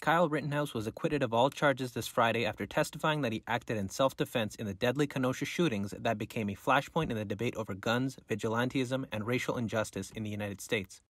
Kyle Rittenhouse was acquitted of all charges this Friday after testifying that he acted in self-defense in the deadly Kenosha shootings that became a flashpoint in the debate over guns, vigilantism, and racial injustice in the United States.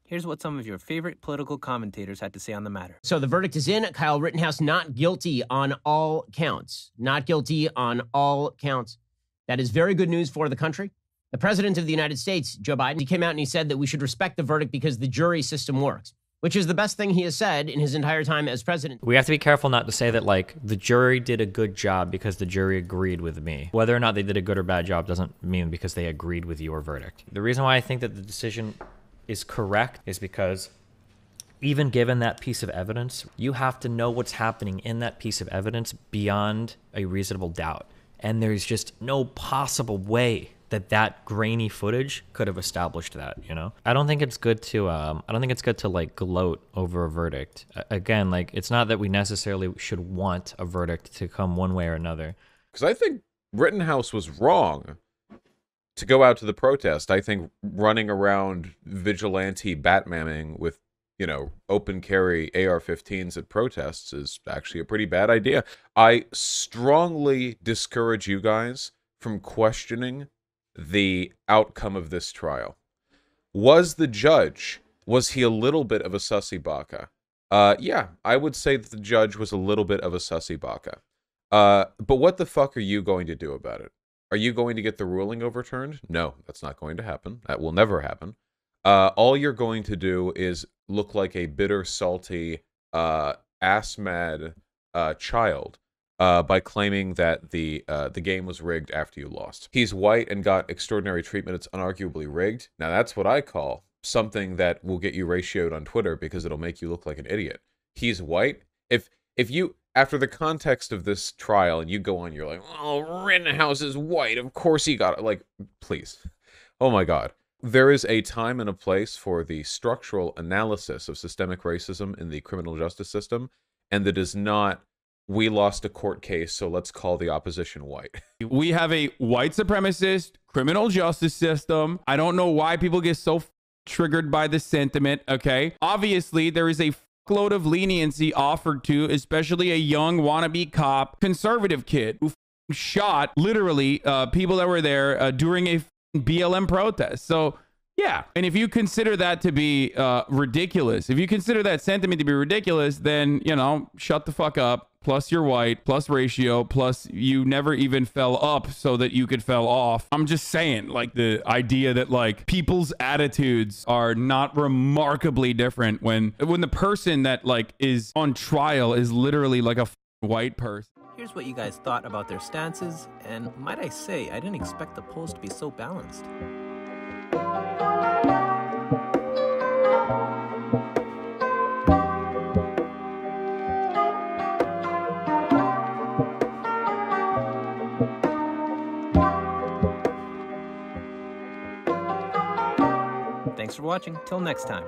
Here's what some of your favorite political commentators had to say on the matter. So the verdict is in. Kyle Rittenhouse not guilty on all counts. Not guilty on all counts. That is very good news for the country. The president of the United States, Joe Biden, he came out and he said that we should respect the verdict because the jury system works, which is the best thing he has said in his entire time as president. We have to be careful not to say that, like, the jury did a good job because the jury agreed with me. Whether or not they did a good or bad job doesn't mean because they agreed with your verdict. The reason why I think that the decision is correct is because even given that piece of evidence, you have to know what's happening in that piece of evidence beyond a reasonable doubt. And there's just no possible way that that grainy footage could have established that, you know? I don't think it's good to like gloat over a verdict. Again, like, it's not that we necessarily should want a verdict to come one way or another. Because I think Rittenhouse was wrong to go out to the protest. I think running around vigilante Batmaning with, you know, open carry AR-15s at protests is actually a pretty bad idea. I strongly discourage you guys from questioning the outcome of this trial. Was the judge, was he a little bit of a sussy baka? Yeah, I would say that the judge was a little bit of a sussy baka. But what the fuck are you going to do about it? Are you going to get the ruling overturned? No, that's not going to happen. That will never happen. All you're going to do is look like a bitter, salty, ass-mad child by claiming that the game was rigged after you lost. He's white and got extraordinary treatment. It's unarguably rigged. Now, that's what I call something that will get you ratioed on Twitter because it'll make you look like an idiot. He's white. If you... After the context of this trial, and you go on, you're like, oh, Rittenhouse is white. Of course he got it. Like, please. Oh, my God. There is a time and a place for the structural analysis of systemic racism in the criminal justice system, and that is not, we lost a court case, so let's call the opposition white. We have a white supremacist criminal justice system. I don't know why people get so triggered by the sentiment, okay? Obviously, there is a load of leniency offered to especially a young wannabe cop conservative kid who shot literally people that were there during a BLM protest. So yeah, and if you consider that to be ridiculous, if you consider that sentiment to be ridiculous, then, you know, shut the fuck up. Plus you're white, plus ratio, plus you never even fell up so that you could fell off. I'm just saying, like, the idea that, like, people's attitudes are not remarkably different when the person that, like, is on trial is literally like a white person. Here's what you guys thought about their stances, and might I say, I didn't expect the polls to be so balanced. Thanks for watching. Till next time.